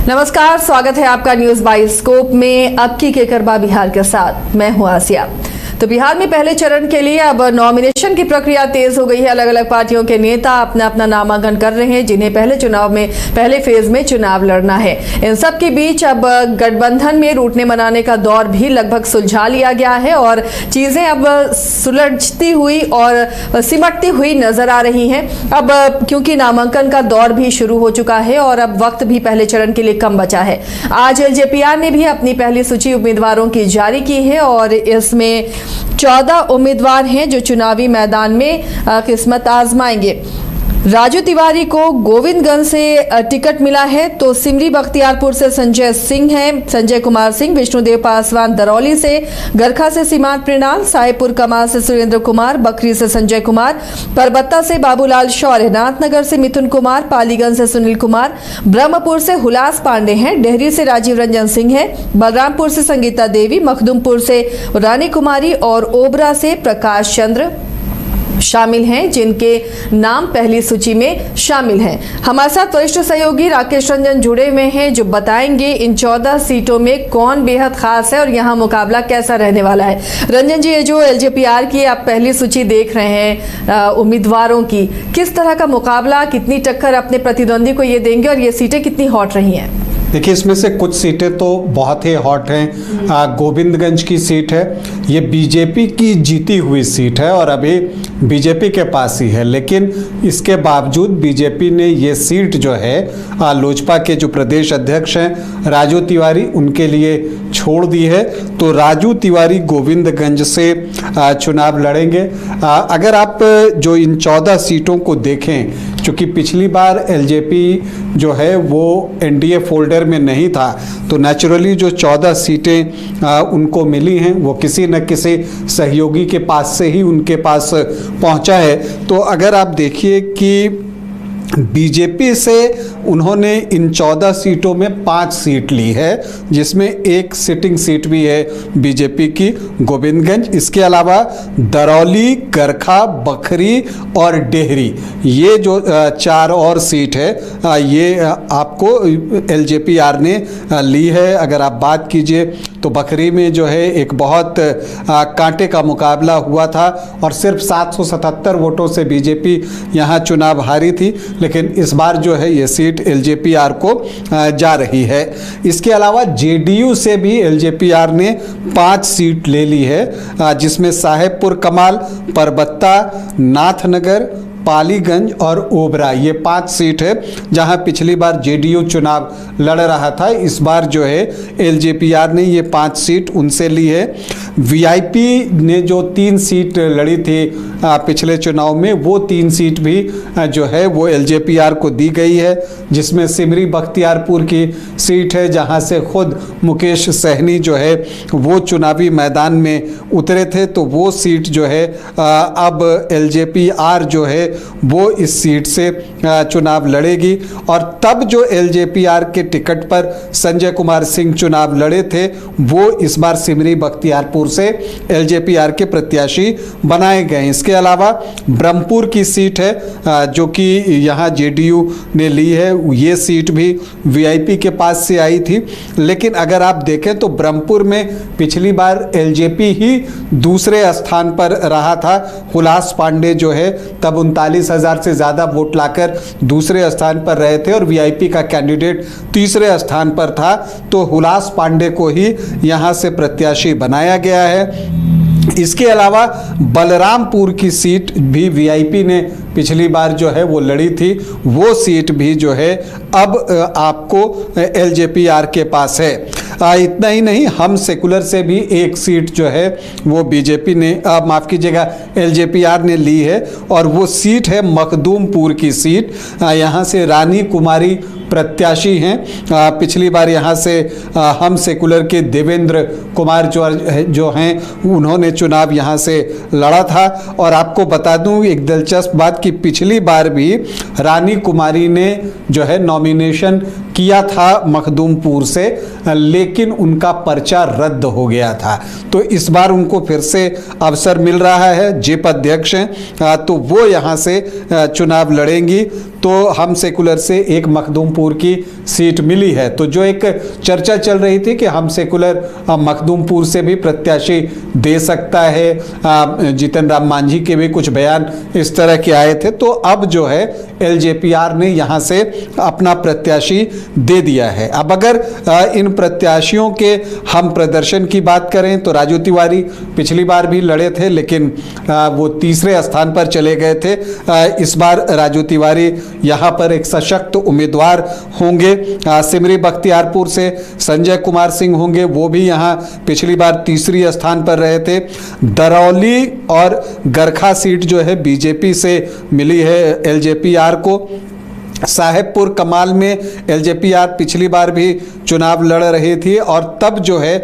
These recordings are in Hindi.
नमस्कार, स्वागत है आपका न्यूज बाइस्कोप में। अब की केकरबा बिहार के साथ मैं हूं आसिया। तो बिहार में पहले चरण के लिए अब नॉमिनेशन की प्रक्रिया तेज हो गई है। अलग अलग पार्टियों के नेता अपना अपना नामांकन कर रहे हैं, जिन्हें पहले फेज में चुनाव लड़ना है। इन सब के बीच अब गठबंधन में रूठने मनाने का दौर भी लगभग सुलझा लिया गया है और चीजें अब सुलझती हुई और सिमटती हुई नजर आ रही हैं। अब क्योंकि नामांकन का दौर भी शुरू हो चुका है और अब वक्त भी पहले चरण के लिए कम बचा है। आज एलजेपीआर ने भी अपनी पहली सूची उम्मीदवारों की जारी की है और इसमें 14 उम्मीदवार हैं जो चुनावी मैदान में किस्मत आजमाएंगे। राजू तिवारी को गोविंदगंज से टिकट मिला है, तो सिमरी बख्तियारपुर से संजय सिंह हैं, संजय कुमार सिंह, विष्णुदेव पासवान दरौली से, गरखा से सीमांत मृणाल, साहेबपुर कमाल से सुरेंद्र कुमार, बकरी से संजय कुमार, परबत्ता से बाबूलाल शौर्य, नाथनगर से मिथुन कुमार, पालीगंज से सुनील कुमार, ब्रह्मपुर से हुलास पांडे हैं, डेहरी से राजीव रंजन सिंह है, बलरामपुर से संगीता देवी, मखदुमपुर से रानी कुमारी और ओबरा से प्रकाश चंद्र शामिल हैं, जिनके नाम पहली सूची में शामिल हैं। हमारे साथ वरिष्ठ सहयोगी राकेश रंजन जुड़े हुए हैं, जो बताएंगे इन 14 सीटों में कौन बेहद खास है और यहाँ मुकाबला कैसा रहने वाला है। रंजन जी, ये जो एलजेपीआर की आप पहली सूची देख रहे हैं उम्मीदवारों की, किस तरह का मुकाबला, कितनी टक्कर अपने प्रतिद्वंदी को ये देंगे और ये सीटें कितनी हॉट रही हैं? देखिए, इसमें से कुछ सीटें तो बहुत ही हॉट हैं। गोविंदगंज की सीट है, ये बीजेपी की जीती हुई सीट है और अभी बीजेपी के पास ही है, लेकिन इसके बावजूद बीजेपी ने ये सीट जो है लोजपा के जो प्रदेश अध्यक्ष हैं राजू तिवारी, उनके लिए छोड़ दी है। तो राजू तिवारी गोविंदगंज से चुनाव लड़ेंगे। अगर आप जो इन 14 सीटों को देखें, चूँकि पिछली बार एलजेपी जो है वो एनडीए फोल्डर में नहीं था, तो नेचुरली जो 14 सीटें उनको मिली हैं वो किसी न किसी सहयोगी के पास से ही उनके पास पहुंचा है। तो अगर आप देखिए कि बीजेपी से उन्होंने इन 14 सीटों में 5 सीट ली है, जिसमें एक सिटिंग सीट भी है बीजेपी की गोविंदगंज। इसके अलावा दरौली, गरखा, बखरी और डेहरी, ये जो 4 और सीट है ये आपको एलजेपीआर ने ली है। अगर आप बात कीजिए तो बखरी में जो है एक बहुत कांटे का मुकाबला हुआ था और सिर्फ 777 वोटों से बीजेपी यहाँ चुनाव हारी थी, लेकिन इस बार जो है ये सीट एलजेपीआर को जा रही है। इसके अलावा जेडीयू से भी एलजेपीआर ने 5 सीट ले ली है, जिसमें साहेबपुर कमाल, परबत्ता, नाथनगर, पालीगंज और ओबरा, ये 5 सीट है जहां पिछली बार जेडीयू चुनाव लड़ रहा था। इस बार जो है एलजेपीआर ने ये 5 सीट उनसे ली है। वीआईपी ने जो 3 सीट लड़ी थी पिछले चुनाव में, वो 3 सीट भी जो है वो एलजेपीआर को दी गई है, जिसमें सिमरी बख्तियारपुर की सीट है जहां से खुद मुकेश सहनी जो है वो चुनावी मैदान में उतरे थे। तो वो सीट जो है अब एलजेपीआर जो है वो इस सीट से चुनाव लड़ेगी। और तब जो एलजेपीआर के टिकट पर संजय कुमार सिंह चुनाव लड़े थे, वो इस बार सिमरी बख्तियारपुर से एलजेपीआर के प्रत्याशी बनाए गए। इसके अलावा ब्रह्मपुर की सीट है जो कि यहाँ जेडीयू ने ली है, ये सीट भी वीआईपी के पास से आई थी। लेकिन अगर आप देखें तो ब्रह्मपुर में पिछली बार एलजेपी ही दूसरे स्थान पर रहा था। हुलास पांडे जो है तब 39,000 से ज़्यादा वोट लाकर दूसरे स्थान पर रहे थे और वीआईपी का कैंडिडेट तीसरे स्थान पर था। तो हुलास पांडे को ही यहाँ से प्रत्याशी बनाया गया है। इसके अलावा बलरामपुर की सीट भी वीआईपी ने पिछली बार जो है वो लड़ी थी, वो सीट भी जो है अब आपको एलजेपीआर के पास है। इतना ही नहीं, हम सेकुलर से भी एक सीट जो है वो बीजेपी ने माफ़ कीजिएगा एलजेपीआर ने ली है और वो सीट है मखदूमपुर की सीट। यहाँ से रानी कुमारी प्रत्याशी हैं। पिछली बार यहाँ से हम सेकुलर के देवेंद्र कुमार जो हैं उन्होंने चुनाव यहाँ से लड़ा था। और आपको बता दूं एक दिलचस्प बात कि पिछली बार भी रानी कुमारी ने जो है नॉमिनेशन किया था मखदूमपुर से, लेकिन उनका पर्चा रद्द हो गया था। तो इस बार उनको फिर से अवसर मिल रहा है, जेप अध्यक्ष हैं तो वो यहाँ से चुनाव लड़ेंगी। तो हम सेकुलर से एक मखदूमपुर की सीट मिली है। तो जो एक चर्चा चल रही थी कि हम सेकुलर मखदूमपुर से भी प्रत्याशी दे सकता है, जीतन राम मांझी के भी कुछ बयान इस तरह के आए थे, तो अब जो है एलजेपीआर ने यहाँ से अपना प्रत्याशी दे दिया है। अब अगर इन प्रत्याशियों के हम प्रदर्शन की बात करें तो राजू तिवारी पिछली बार भी लड़े थे, लेकिन वो तीसरे स्थान पर चले गए थे। इस बार राजू तिवारी यहाँ पर एक सशक्त उम्मीदवार होंगे। सिमरी बख्तियारपुर से संजय कुमार सिंह होंगे, वो भी यहाँ पिछली बार तीसरी स्थान पर रहे थे। दरौली और गरखा सीट जो है बीजेपी से मिली है एलजेपीआर को। साहेबपुर कमाल में एलजेपीआर पिछली बार भी चुनाव लड़ रही थी और तब जो है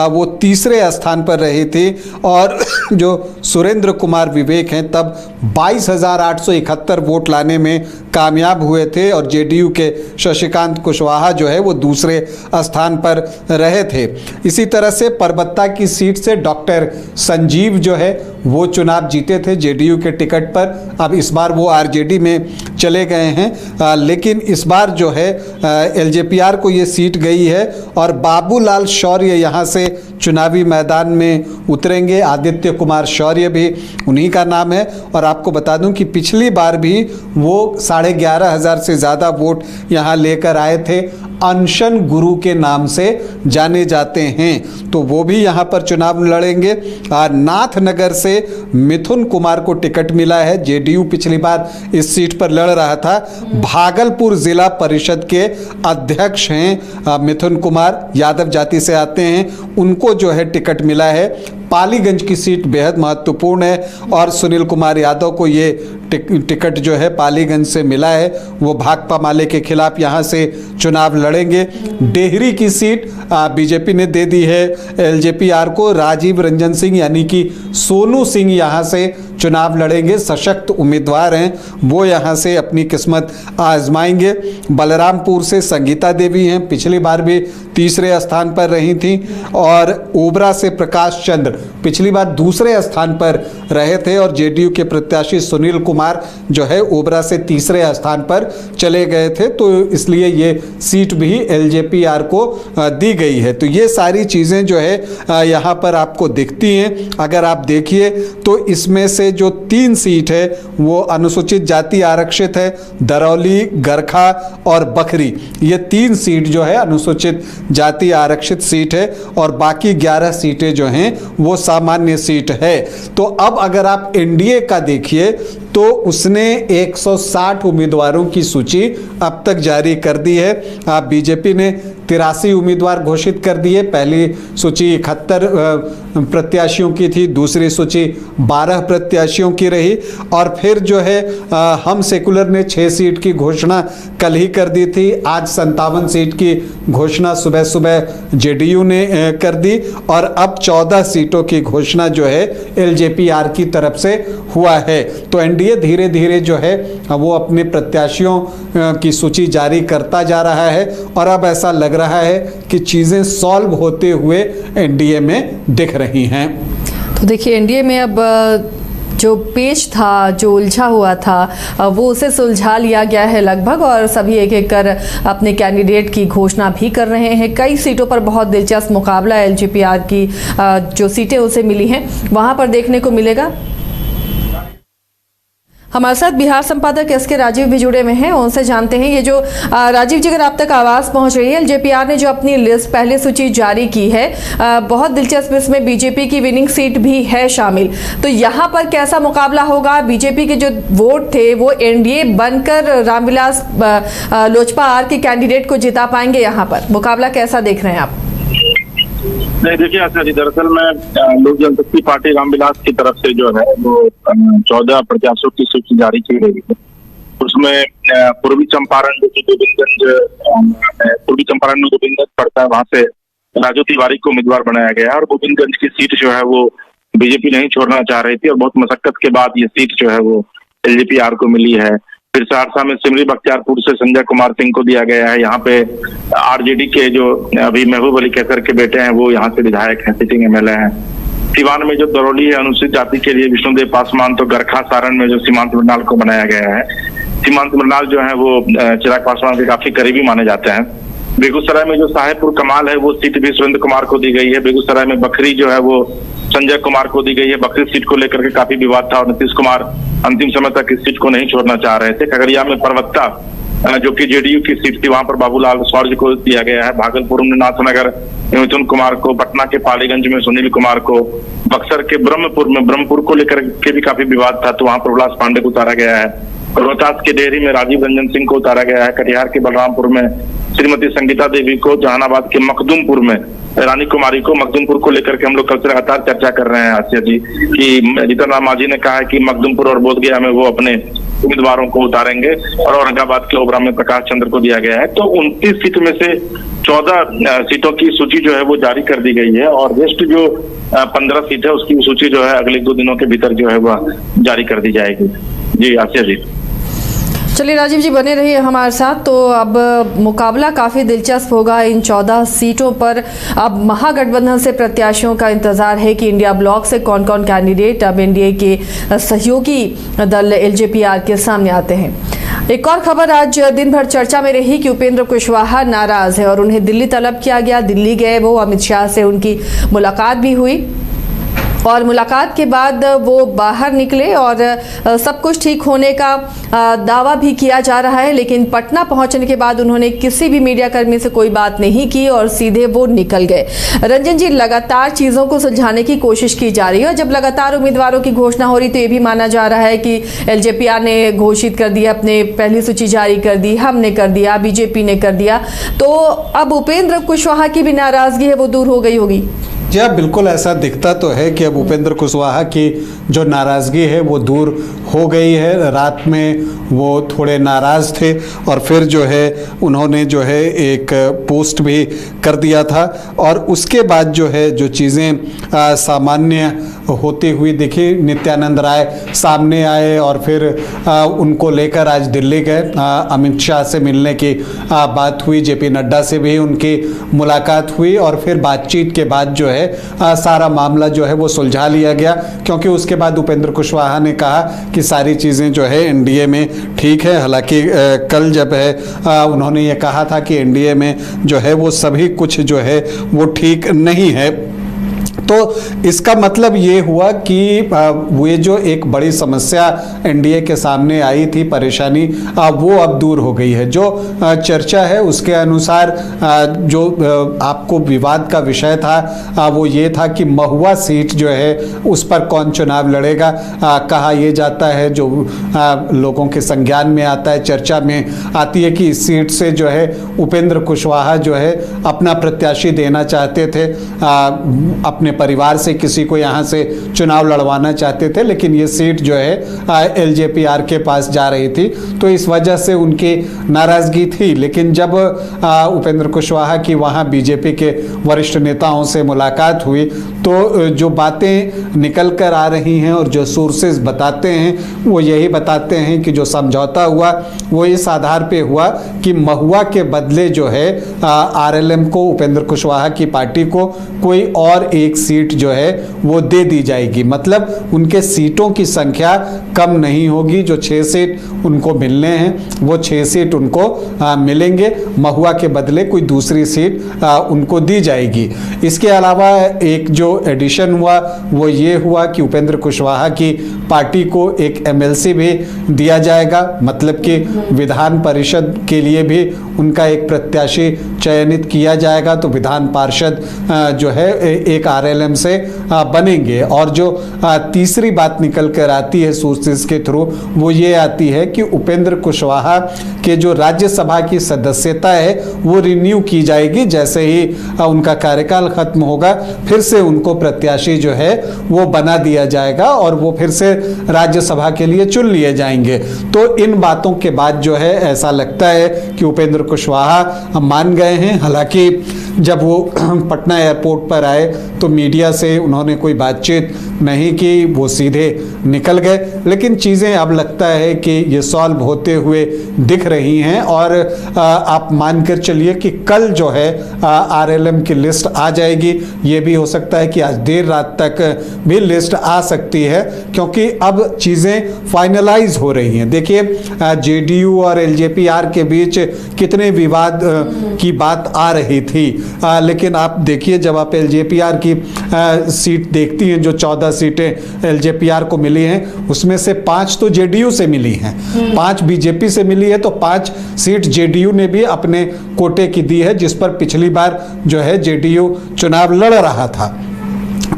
वो तीसरे स्थान पर रही थी, और जो सुरेंद्र कुमार विवेक हैं तब 22,871 वोट लाने में कामयाब हुए थे, और जेडीयू के शशिकांत कुशवाहा जो है वो दूसरे स्थान पर रहे थे। इसी तरह से परबत्ता की सीट से डॉक्टर संजीव जो है वो चुनाव जीते थे जेडीयू के टिकट पर। अब इस बार वो आरजेडी में चले गए हैं, लेकिन इस बार जो है एलजेपीआर को ये सीट गई है और बाबूलाल शौर्य यहाँ से चुनावी मैदान में उतरेंगे। आदित्य कुमार शौर्य भी उन्हीं का नाम है, और आपको बता दूं कि पिछली बार भी वो 11,500 से ज़्यादा वोट यहाँ लेकर आए थे। अनशन गुरु के नाम से जाने जाते हैं, तो वो भी यहाँ पर चुनाव लड़ेंगे। नाथनगर से मिथुन कुमार को टिकट मिला है, जेडीयू पिछली बार इस सीट पर लड़ रहा था। भागलपुर जिला परिषद के अध्यक्ष हैं मिथुन कुमार, यादव जाति से आते हैं, उनको जो है टिकट मिला है। पालीगंज की सीट बेहद महत्वपूर्ण है और सुनील कुमार यादव को ये टिकट जो है पालीगंज से मिला है, वो भाकपा माले के खिलाफ यहाँ से चुनाव लड़ेंगे। डेहरी की सीट बीजेपी ने दे दी है एलजेपीआर को। राजीव रंजन सिंह यानी कि सोनू सिंह यहाँ से चुनाव लड़ेंगे, सशक्त उम्मीदवार हैं, वो यहाँ से अपनी किस्मत आजमाएंगे। बलरामपुर से संगीता देवी हैं, पिछली बार भी तीसरे स्थान पर रही थी, और ओबरा से प्रकाश चंद्र पिछली बार दूसरे स्थान पर रहे थे, और जेडीयू के प्रत्याशी सुनील कुमार जो है ओबरा से तीसरे स्थान पर चले गए थे, तो इसलिए ये सीट भी एलजेपीआर को दी गई है। तो ये सारी चीज़ें जो है यहाँ पर आपको दिखती हैं। अगर आप देखिए तो इसमें से जो 3 सीट है वो अनुसूचित जाति आरक्षित है, दरौली, गरखा और बखरी, ये 3 सीट जो है अनुसूचित जाति आरक्षित सीट है, और बाकी 11 सीटें जो हैं वो सामान्य सीट है। तो अब अगर आप एनडीए का देखिए तो उसने 160 उम्मीदवारों की सूची अब तक जारी कर दी है। बीजेपी ने 83 उम्मीदवार घोषित कर दिए। पहली सूची 71 प्रत्याशियों की थी, दूसरी सूची 12 प्रत्याशियों की रही, और फिर जो है हम सेकुलर ने 6 सीट की घोषणा कल ही कर दी थी। आज 57 सीट की घोषणा सुबह सुबह जेडीयू ने कर दी, और अब 14 सीटों की घोषणा जो है एलजेपीआर की तरफ से हुआ है। तो एनडीए धीरे धीरे जो है वो अपने प्रत्याशियों की सूची जारी करता जा रहा है, और अब ऐसा लग रहा है कि चीजें सॉल्व होते हुए एनडीए में दिख रही हैं। तो देखिए एनडीए में अब जो पेच था, जो उलझा हुआ था, वो उसे सुलझा लिया गया है लगभग, और सभी एक एक कर अपने कैंडिडेट की घोषणा भी कर रहे हैं। कई सीटों पर बहुत दिलचस्प मुकाबला एलजेपीआर की जो सीटें उसे मिली हैं वहां पर देखने को मिलेगा। हमारे साथ बिहार संपादक एस के राजीव भी जुड़े हुए हैं, उनसे जानते हैं। ये जो राजीव जी, अगर आप तक आवाज पहुंच रही है, एलजेपीआर ने जो अपनी लिस्ट पहले सूची जारी की है, बहुत दिलचस्प, इसमें बीजेपी की विनिंग सीट भी है शामिल, तो यहाँ पर कैसा मुकाबला होगा? बीजेपी के जो वोट थे वो एनडीए बनकर रामविलास लोजपा आर के कैंडिडेट को जिता पाएंगे, यहाँ पर मुकाबला कैसा देख रहे हैं आप? नहीं, देखिए आशा जी, दरअसल में लोक जनशक्ति पार्टी रामविलास की तरफ से जो है वो 14 प्रत्याशियों की सूची जारी की गई है। उसमें पूर्वी चंपारण जो कि गोविंदगंज पड़ता है, वहां से राजू तिवारी को उम्मीदवार बनाया गया है, और गोविंदगंज की सीट जो है वो बीजेपी नहीं छोड़ना चाह रही थी, और बहुत मशक्कत के बाद ये सीट जो है वो एलजेपीआर को मिली है। फिर सहरसा में सिमरी बख्तियारपुर से संजय कुमार सिंह को दिया गया है। यहाँ पे आरजेडी के जो अभी महबूब अली कैसर के बेटे हैं वो यहाँ से विधायक हैं, सिटिंग एमएलए हैं। सिवान में जो दरौली है अनुसूचित जाति के लिए विष्णुदेव पासवान, तो गरखा सारण में जो सीमांत मंडाल को बनाया गया है। सीमांत मृणाल जो है वो चिराग पासवान के काफी करीबी माने जाते हैं। बेगूसराय में जो साहेबपुर कमाल है वो सीट भी सुरेंद्र कुमार को दी गई है। बेगूसराय में बखरी जो है वो संजय कुमार को दी गई है। बखरी सीट को लेकर के काफी विवाद था और नीतीश कुमार अंतिम समय तक इस सीट को नहीं छोड़ना चाह रहे थे। खगड़िया में परवत्ता जो कि जेडीयू की सीट थी, वहां पर बाबूलाल शौर्य को दिया गया है। भागलपुर में नाथनगर में मिथुन कुमार को, पटना के पालीगंज में सुनील कुमार को, बक्सर के ब्रह्मपुर को लेकर के भी काफी विवाद था, तो वहां पर उल्लास पांडे को उतारा गया है। रोहतास के डेहरी में राजीव रंजन सिंह को उतारा गया है। कटिहार के बलरामपुर में श्रीमती संगीता देवी को, जहानाबाद के मखदुमपुर में रानी कुमारी को। मखदुमपुर को लेकर के हम लोग कल से लगातार चर्चा कर रहे हैं आसिया जी कि जीतन राम मांझी ने कहा है कि मखदुमपुर और बोधगया में वो अपने उम्मीदवारों को उतारेंगे और औरंगाबाद के ओबरा में प्रकाश चंद्र को दिया गया है। तो 29 सीट में से 14 सीटों की सूची जो है वो जारी कर दी गई है और रेस्ट जो 15 सीट है उसकी सूची जो है अगले 2 दिनों के भीतर जो है वह जारी कर दी जाएगी। जी आसिया जी। चलिए राजीव जी बने रहिए हमारे साथ। तो अब मुकाबला काफ़ी दिलचस्प होगा इन 14 सीटों पर। अब महागठबंधन से प्रत्याशियों का इंतजार है कि इंडिया ब्लॉक से कौन कौन कैंडिडेट अब एनडीए के सहयोगी दल एलजेपीआर के सामने आते हैं। एक और खबर आज दिन भर चर्चा में रही कि उपेंद्र कुशवाहा नाराज है और उन्हें दिल्ली तलब किया गया। दिल्ली गए वो, अमित शाह से उनकी मुलाकात भी हुई और मुलाकात के बाद वो बाहर निकले और सब कुछ ठीक होने का दावा भी किया जा रहा है। लेकिन पटना पहुंचने के बाद उन्होंने किसी भी मीडिया कर्मी से कोई बात नहीं की और सीधे वो निकल गए। रंजन जी, लगातार चीज़ों को सुलझाने की कोशिश की जा रही है और जब लगातार उम्मीदवारों की घोषणा हो रही तो ये भी माना जा रहा है कि एलजेपीआर ने घोषित कर दिया, अपने पहली सूची जारी कर दी, हमने कर दिया, बीजेपी ने कर दिया, तो अब उपेंद्र कुशवाहा की भी नाराजगी है वो दूर हो गई होगी। जी हाँ, बिल्कुल ऐसा दिखता तो है कि अब उपेंद्र कुशवाहा की जो नाराज़गी है वो दूर हो गई है। रात में वो थोड़े नाराज़ थे और फिर जो है उन्होंने जो है एक पोस्ट भी कर दिया था और उसके बाद जो है जो चीज़ें सामान्य होती हुई दिखी। नित्यानंद राय सामने आए और फिर उनको लेकर आज दिल्ली गए। अमित शाह से मिलने की बात हुई, जेपी नड्डा से भी उनकी मुलाकात हुई और फिर बातचीत के बाद जो है सारा मामला जो है वो सुलझा लिया गया, क्योंकि उसके बाद उपेंद्र कुशवाहा ने कहा कि सारी चीज़ें जो है एनडीए में ठीक है। हालांकि कल जब है उन्होंने ये कहा था कि एनडीए में जो है वो सभी कुछ जो है वो ठीक नहीं है। तो इसका मतलब ये हुआ कि वो जो एक बड़ी समस्या एनडीए के सामने आई थी, परेशानी, वो अब दूर हो गई है। जो चर्चा है उसके अनुसार जो आपको विवाद का विषय था वो ये था कि महुआ सीट जो है उस पर कौन चुनाव लड़ेगा। कहा यह जाता है, जो लोगों के संज्ञान में आता है, चर्चा में आती है कि इस सीट से जो है उपेंद्र कुशवाहा जो है अपना प्रत्याशी देना चाहते थे, अपने परिवार से किसी को यहाँ से चुनाव लड़वाना चाहते थे, लेकिन ये सीट जो है एलजेपीआर के पास जा रही थी, तो इस वजह से उनकी नाराज़गी थी। लेकिन जब उपेंद्र कुशवाहा की वहाँ बीजेपी के वरिष्ठ नेताओं से मुलाकात हुई तो जो बातें निकल कर आ रही हैं और जो सोर्सेज बताते हैं वो यही बताते हैं कि जो समझौता हुआ वो इस आधार पे हुआ कि महुआ के बदले जो है आरएलएम को, उपेंद्र कुशवाहा की पार्टी को कोई और एक सीट जो है वो दे दी जाएगी। मतलब उनके सीटों की संख्या कम नहीं होगी, जो 6 सीट उनको मिलने हैं वो 6 सीट उनको मिलेंगे, महुआ के बदले कोई दूसरी सीट उनको दी जाएगी। इसके अलावा एक जो एडिशन हुआ वो ये हुआ कि उपेंद्र कुशवाहा की पार्टी को एक एमएलसी भी दिया जाएगा, मतलब कि विधान परिषद के लिए भी उनका एक प्रत्याशी चयनित किया जाएगा, तो विधान पार्षद जो है एक आरएलएम से बनेंगे। और जो तीसरी बात निकल कर आती है सोर्सेस के थ्रू वो ये आती है कि उपेंद्र कुशवाहा के जो राज्यसभा की सदस्यता है वो रिन्यू की जाएगी। जैसे ही उनका कार्यकाल खत्म होगा फिर से उनको प्रत्याशी जो है वो बना दिया जाएगा और वो फिर से राज्यसभा के लिए चुन लिए जाएंगे। तो इन बातों के बाद जो है ऐसा लगता है कि उपेंद्र कुशवाहा मान गए हैं। हालांकि जब वो पटना एयरपोर्ट पर आए तो मीडिया से उन्होंने कोई बातचीत नहीं कि वो सीधे निकल गए, लेकिन चीज़ें अब लगता है कि ये सॉल्व होते हुए दिख रही हैं। और आप मानकर चलिए कि कल जो है आरएलएम की लिस्ट आ जाएगी। ये भी हो सकता है कि आज देर रात तक भी लिस्ट आ सकती है, क्योंकि अब चीज़ें फाइनलाइज हो रही हैं। देखिए जेडीयू और एलजेपी-आर के बीच कितने विवाद की बात आ रही थी, लेकिन आप देखिए जब आप एलजेपी-आर की सीट देखती हैं, जो 14 सीटें एलजेपी-आर को मिली हैं, उसमें से 5 तो जेडीयू से मिली हैं, 5 बीजेपी से मिली है, तो 5 सीट जेडीयू ने भी अपने कोटे की दी है, जिस पर पिछली बार जो है जेडीयू चुनाव लड़ रहा था।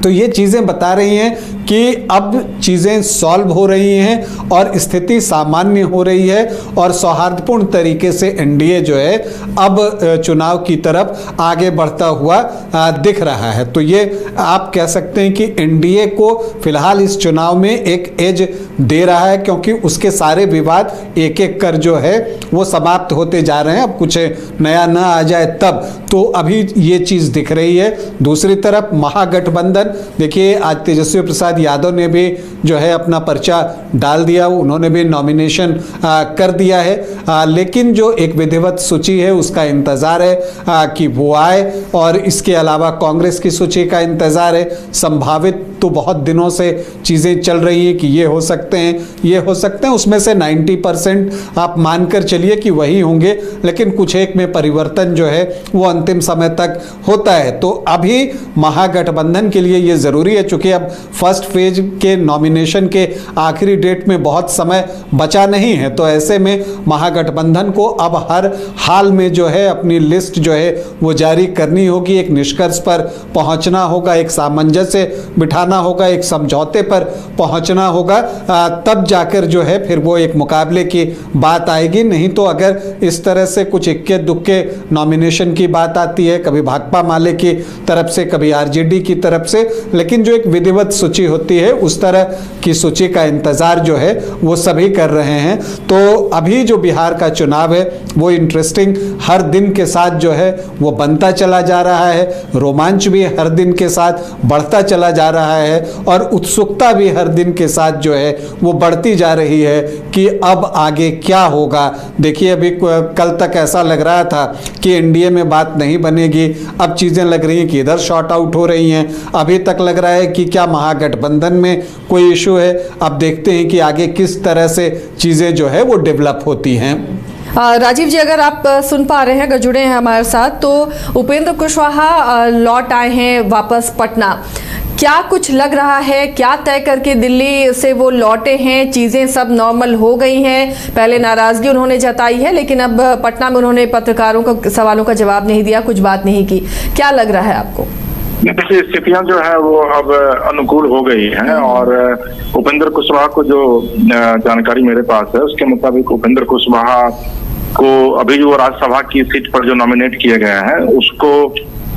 तो ये चीज़ें बता रही हैं कि अब चीज़ें सॉल्व हो रही हैं और स्थिति सामान्य हो रही है और सौहार्दपूर्ण तरीके से एनडीए जो है अब चुनाव की तरफ आगे बढ़ता हुआ दिख रहा है। तो ये आप कह सकते हैं कि एनडीए को फिलहाल इस चुनाव में एक एज दे रहा है, क्योंकि उसके सारे विवाद एक एक कर जो है वो समाप्त होते जा रहे हैं। अब कुछ नया ना आ जाए तब, तो अभी ये चीज़ दिख रही है। दूसरी तरफ महागठबंधन, देखिए आज तेजस्वी प्रसाद यादव ने भी जो है अपना पर्चा डाल दिया, उन्होंने भी नॉमिनेशन कर दिया है, लेकिन जो एक विधिवत सूची है उसका इंतज़ार है कि वो आए, और इसके अलावा कांग्रेस की सूची का इंतज़ार है। संभावित तो बहुत दिनों से चीज़ें चल रही हैं कि ये हो सकते हैं, ये हो सकते हैं, उसमें से 90% आप मानकर चलिए कि वही होंगे, लेकिन कुछ एक में परिवर्तन जो है वो अंतिम समय तक होता है। तो अभी महागठबंधन के लिए ये ज़रूरी है, चूँकि अब फर्स्ट फेज के नॉमिनेशन के आखिरी डेट में बहुत समय बचा नहीं है, तो ऐसे में महागठबंधन को अब हर हाल में जो है अपनी लिस्ट जो है वो जारी करनी होगी, एक निष्कर्ष पर पहुंचना होगा, एक सामंजस्य बिठाना होगा, एक समझौते पर पहुंचना होगा, तब जाकर जो है फिर वो एक मुकाबले की बात आएगी। नहीं तो अगर इस तरह से कुछ इक्के दुक्के नॉमिनेशन की बात आती है, कभी भाकपा माले की तरफ से, कभी आरजेडी की तरफ से, लेकिन जो एक विधिवत सूची होती है उस तरह की सूची का इंतजार जो है वो सभी कर रहे हैं। तो अभी जो बिहार का चुनाव है वो इंटरेस्टिंग हर दिन के साथ जो है वो बनता चला जा रहा है, रोमांच भी हर दिन के साथ बढ़ता चला जा रहा है, और उत्सुकता भी हर दिन के साथ जो है वो बढ़ती जा रही है कि अब आगे क्या होगा। देखिए अभी कल तक ऐसा लग रहा था कि एनडीए में बात नहीं बनेगी, अब चीज़ें लग रही हैं कि इधर शॉर्ट आउट हो रही हैं। अभी तक लग रहा है कि क्या महागठबंधन में कोई इशू है। अब देखते हैं कि आगे किस तरह से चीज़ें जो है वो डेवलप होती हैं। राजीव जी, अगर आप सुन पा रहे हैं, अगर जुड़े हैं हमारे साथ, तो उपेंद्र कुशवाहा लौट आए हैं वापस पटना। क्या कुछ लग रहा है, क्या तय करके दिल्ली से वो लौटे हैं? चीज़ें सब नॉर्मल हो गई हैं? पहले नाराज़गी उन्होंने जताई है, लेकिन अब पटना में उन्होंने पत्रकारों का सवालों का जवाब नहीं दिया, कुछ बात नहीं की। क्या लग रहा है आपको? देखिए स्थितियां जो है वो अब अनुकूल हो गई हैं, और उपेंद्र कुशवाहा को जो जानकारी मेरे पास है उसके मुताबिक उपेंद्र कुशवाहा को अभी जो राज्यसभा की सीट पर जो नॉमिनेट किए गए हैं उसको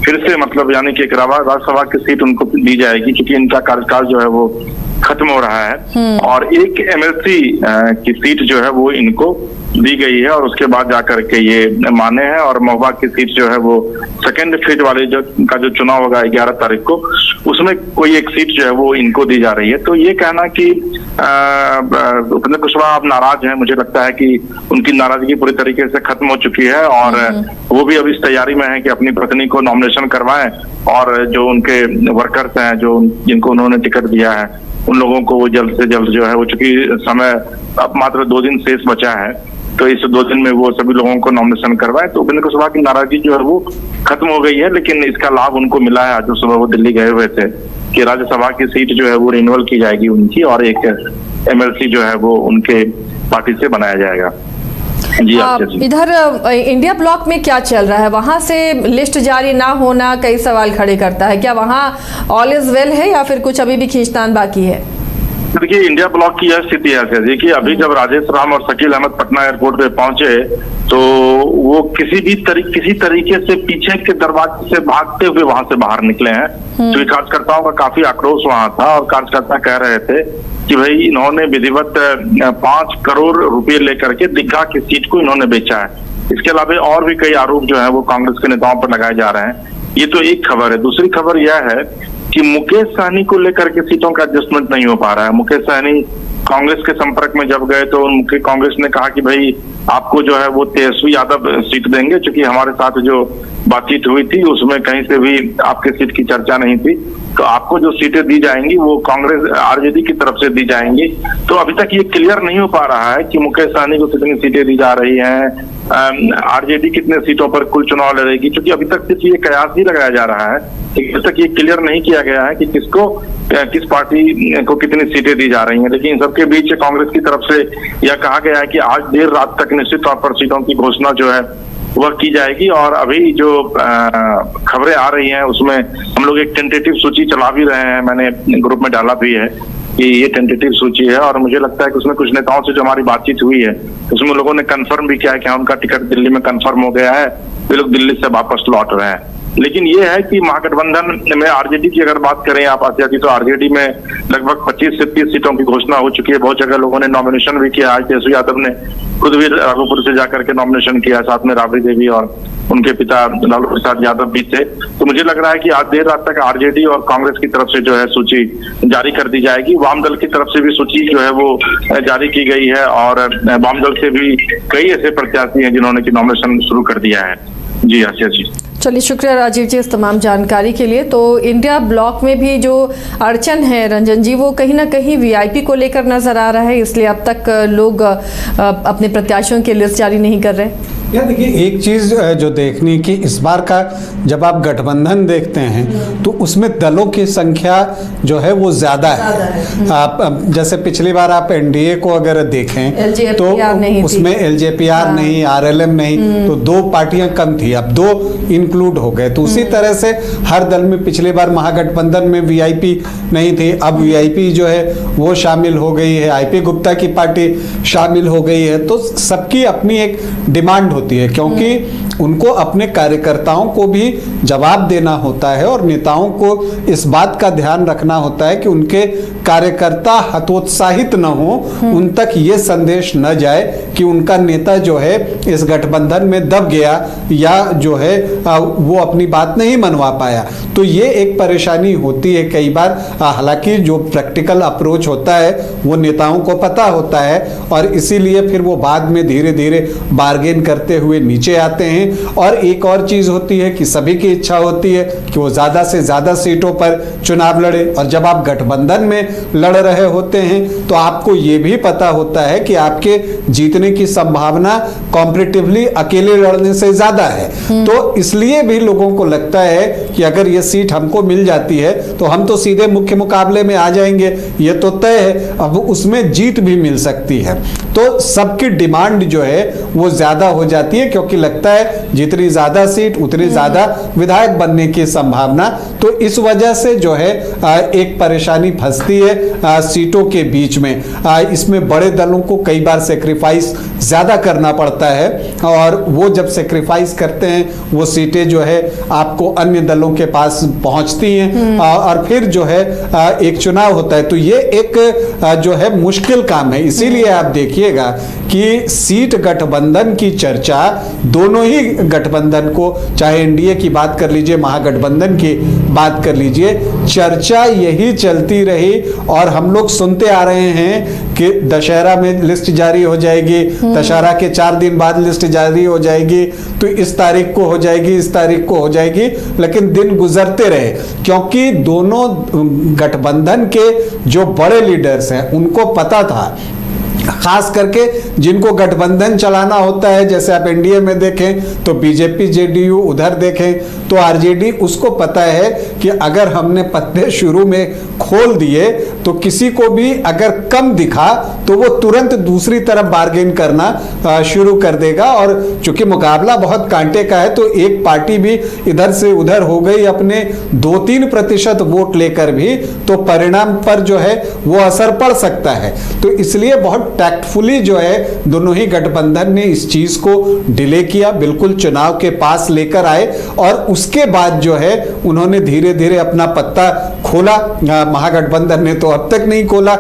फिर से मतलब यानी कि एक राज्यसभा की सीट उनको दी जाएगी, क्योंकि इनका कार्यकाल जो है वो खत्म हो रहा है, और एक एमएलसी की सीट जो है वो इनको दी गई है, और उसके बाद जाकर के ये माने हैं। और महोबा की सीट जो है वो सेकेंड फेज वाले का जो चुनाव होगा 11 तारीख को, उसमें कोई एक सीट जो है वो इनको दी जा रही है। तो ये कहना कि उपेंद्र कुशवाहा अब नाराज हैं, मुझे लगता है कि उनकी नाराजगी पूरी तरीके से खत्म हो चुकी है, और वो भी अब इस तैयारी में है कि अपनी पत्नी को नॉमिनेशन करवाएं, और जो उनके वर्कर्स हैं जो जिनको उन्होंने टिकट दिया है उन लोगों को वो जल्द से जल्द जो है वो, चूंकि समय अब मात्र 2 दिन शेष बचा है, तो इस 2 दिन में वो सभी लोगों को नॉमिनेशन करवाए। तो उपेंद्र कुशवाहा की नाराजगी जो है वो खत्म हो गई है, लेकिन इसका लाभ उनको मिला है। आज जो सुबह वो दिल्ली गए हुए थे कि राज्यसभा की सीट जो है वो रिन्यूअल की जाएगी उनकी, और एक एमएलसी जो है वो उनके पार्टी से बनाया जाएगा। जी इधर इंडिया ब्लॉक में क्या चल रहा है? वहां से लिस्ट जारी ना होना कई सवाल खड़े करता है। क्या वहां ऑल इज वेल है या फिर कुछ अभी भी खींचतान बाकी है? देखिए इंडिया ब्लॉक की यह स्थिति है जी कि अभी जब राजेश राम और शकील अहमद पटना एयरपोर्ट पे पहुंचे तो वो किसी तरीके से पीछे के दरवाजे से भागते हुए वहां से बाहर निकले हैं। तो कार्यकर्ताओं का काफी आक्रोश वहां था, और कार्यकर्ता कह रहे थे कि भाई इन्होंने विधिवत 5 करोड़ रुपए लेकर के दीघा की सीट को इन्होंने बेचा है। इसके अलावा और भी कई आरोप जो है वो कांग्रेस के नेताओं पर लगाए जा रहे हैं। ये तो एक खबर है। दूसरी खबर यह है कि मुकेश सहनी को लेकर के सीटों का एडजस्टमेंट नहीं हो पा रहा है। मुकेश सहनी कांग्रेस के संपर्क में जब गए तो कांग्रेस ने कहा कि भाई आपको जो है वो तेजस्वी यादव सीट देंगे, क्योंकि हमारे साथ जो बातचीत हुई थी उसमें कहीं से भी आपके सीट की चर्चा नहीं थी, तो आपको जो सीटें दी जाएंगी वो कांग्रेस आरजेडी की तरफ से दी जाएंगी। तो अभी तक ये क्लियर नहीं हो पा रहा है कि मुकेश सहनी को कितनी सीटें दी जा रही हैं, आरजेडी कितने सीटों पर कुल चुनाव लड़ेगी, क्योंकि अभी तक सिर्फ ये कयास ही लगाया जा रहा है। अभी तक ये क्लियर नहीं किया गया है कि किस पार्टी को कितनी सीटें दी जा रही हैं। लेकिन सबके बीच कांग्रेस की तरफ से यह कहा गया है कि आज देर रात तक निश्चित तौर पर सीटों की घोषणा जो है वह की जाएगी। और अभी जो खबरें आ रही हैं उसमें हम लोग एक टेंटेटिव सूची चला भी रहे हैं, मैंने ग्रुप में डाला भी है कि ये टेंटेटिव सूची है, और मुझे लगता है कि उसमें कुछ नेताओं से जो हमारी बातचीत हुई है उसमें लोगों ने कंफर्म भी किया है कि उनका टिकट दिल्ली में कंफर्म हो गया है, वे लोग दिल्ली से वापस लौट रहे हैं। लेकिन ये है कि महागठबंधन में आरजेडी की अगर बात करें आप आसियाती, तो आरजेडी में लगभग 25 से 30 सीटों की घोषणा हो चुकी है। बहुत जगह लोगों ने नॉमिनेशन भी किया। आज तेजस्वी यादव ने खुद भी राघोपुर से जाकर के नॉमिनेशन किया, साथ में राबड़ी देवी और उनके पिता लालू प्रसाद यादव भी थे। तो मुझे लग रहा है कि आज देर रात तक आरजेडी और कांग्रेस की तरफ से जो है सूची जारी कर दी जाएगी। वाम दल की तरफ से भी सूची जो है वो जारी की गई है, और वाम दल से भी कई ऐसे प्रत्याशी हैं जिन्होंने की नॉमिनेशन शुरू कर दिया है। जी आसिया जी। चलिए, शुक्रिया राजीव जी इस तमाम जानकारी के लिए। तो इंडिया ब्लॉक में भी जो अड़चन है रंजन जी, वो कहीं ना कहीं वीआईपी को लेकर नजर आ रहा है, इसलिए अब तक लोग अपने प्रत्याशियों की लिस्ट जारी नहीं कर रहे। या देखिए, एक चीज जो देखनी कि इस बार का जब आप गठबंधन देखते हैं तो उसमें दलों की संख्या जो है वो ज्यादा है। आप जैसे पिछली बार आप एनडीए को अगर देखें तो उसमें एलजेपीआर नहीं, आरएलएम नहीं, तो 2 पार्टियां कम थी, अब 2 इंक्लूड हो गए। तो उसी तरह से हर दल में पिछली बार महागठबंधन में वीआईपी नहीं थी, अब वीआईपी जो है वो शामिल हो गई है, आईपी गुप्ता की पार्टी शामिल हो गई है। तो सबकी अपनी एक डिमांड होती है, क्योंकि उनको अपने कार्यकर्ताओं को भी जवाब देना होता है और नेताओं को इस बात का ध्यान रखना होता है कि उनके कार्यकर्ता हतोत्साहित न हो, उन तक ये संदेश न जाए कि उनका नेता जो है इस गठबंधन में दब गया या जो है वो अपनी बात नहीं मनवा पाया। तो ये एक परेशानी होती है कई बार। हालांकि जो प्रैक्टिकल अप्रोच होता है वो नेताओं को पता होता है, और इसीलिए फिर वो बाद में धीरे धीरे बार्गेन करते हुए नीचे आते हैं। और एक और चीज होती है कि सभी की इच्छा होती है कि वो ज्यादा से ज्यादा सीटों पर चुनाव लड़े, और जब आप गठबंधन में लड़ रहे होते हैं तो आपको ये भी पता होता है कि आपके जीतने की संभावना कॉम्परेटिवली अकेले लड़ने से ज्यादा है। तो इसलिए भी लोगों को लगता है कि अगर ये सीट हमको मिल जाती है तो हम तो सीधे मुख्य मुकाबले में आ जाएंगे, ये तो तय है, अब उसमें जीत भी मिल सकती है। तो सबकी डिमांड जो है वो ज्यादा हो जाती है, क्योंकि लगता है जितनी ज्यादा सीट उतनी ज्यादा विधायक बनने की संभावना। तो इस वजह से जो है एक परेशानी फंसती है सीटों के बीच में। इसमें बड़े दलों को कई बार सेक्रीफाइस ज्यादा करना पड़ता है, और वो जब सेक्रीफाइस करते हैं वो सीटें जो है आपको अन्य दलों के पास पहुंचती हैं, और फिर जो है एक चुनाव होता है। तो ये एक जो है मुश्किल काम है। इसीलिए आप देखिएगा कि सीट गठबंधन की चर्चा दोनों ही गठबंधन को, चाहे एनडीए की बात कर लीजिए, महागठबंधन की बात कर लीजिए, चर्चा यही चलती रही। और हम लोग सुनते आ रहे हैं कि दशहरा में लिस्ट जारी हो जाएगी, दशहरा के 4 दिन बाद लिस्ट जारी हो जाएगी, तो इस तारीख को हो जाएगी, इस तारीख को हो जाएगी। लेकिन दिन गुजरते रहे, क्योंकि दोनों गठबंधन के जो बड़े लीडर्स हैं उनको पता था, खास करके जिनको गठबंधन चलाना होता है, जैसे आप एनडीए में देखें तो बीजेपी जेडीयू, उधर देखें तो आरजेडी, उसको पता है कि अगर हमने पत्ते शुरू में खोल दिए तो किसी को भी अगर कम दिखा तो वो तुरंत दूसरी तरफ बार्गेन करना शुरू कर देगा। और चूंकि मुकाबला बहुत कांटे का है तो एक पार्टी भी इधर से उधर हो गई अपने 2-3% वोट लेकर भी, तो परिणाम पर जो है वो असर पड़ सकता है। तो इसलिए बहुत टैक्टफुली जो है दोनों ही गठबंधन ने इस चीज को डिले किया, बिल्कुल चुनाव के पास लेकर आए, और उसके बाद जो है उन्होंने धीरे धीरे अपना पत्ता खोला। महागठबंधन ने तो अब तक नहीं खोला,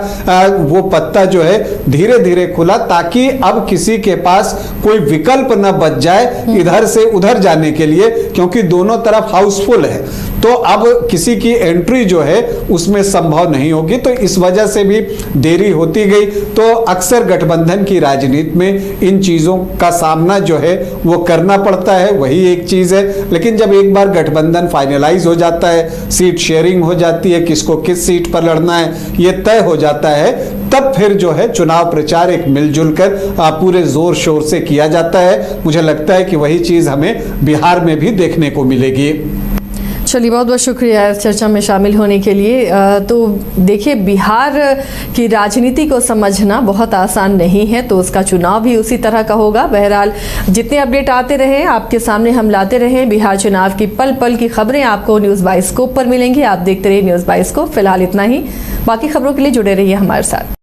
वो पत्ता जो है धीरे धीरे खुला, ताकि अब किसी के पास कोई विकल्प न बच जाए इधर से उधर जाने के लिए, क्योंकि दोनों तरफ हाउसफुल है। तो अब किसी की एंट्री जो है उसमें संभव नहीं होगी, तो इस वजह से भी देरी होती गई। तो अक्सर गठबंधन की राजनीति में इन चीजों का सामना जो है वो करना पड़ता है, वही एक चीज है। लेकिन जब एक बार गठबंधन फाइनलाइज हो जाता है, सीट शेयरिंग हो जाती है, किसको किस सीट पर लड़ना है ये तय हो जाता है, तब फिर जो है चुनाव प्रचार एक मिलजुल कर पूरे जोर शोर से किया जाता है। मुझे लगता है कि वही चीज हमें बिहार में भी देखने को मिलेगी। चलिए, बहुत बहुत शुक्रिया इस चर्चा में शामिल होने के लिए। तो देखिए, बिहार की राजनीति को समझना बहुत आसान नहीं है, तो उसका चुनाव भी उसी तरह का होगा। बहरहाल जितने अपडेट आते रहे आपके सामने हम लाते रहे। बिहार चुनाव की पल पल की खबरें आपको न्यूज़ बाइस्कोप पर मिलेंगी। आप देखते रहिए न्यूज़ बाइस्कोप। फिलहाल इतना ही, बाकी खबरों के लिए जुड़े रहिए हमारे साथ।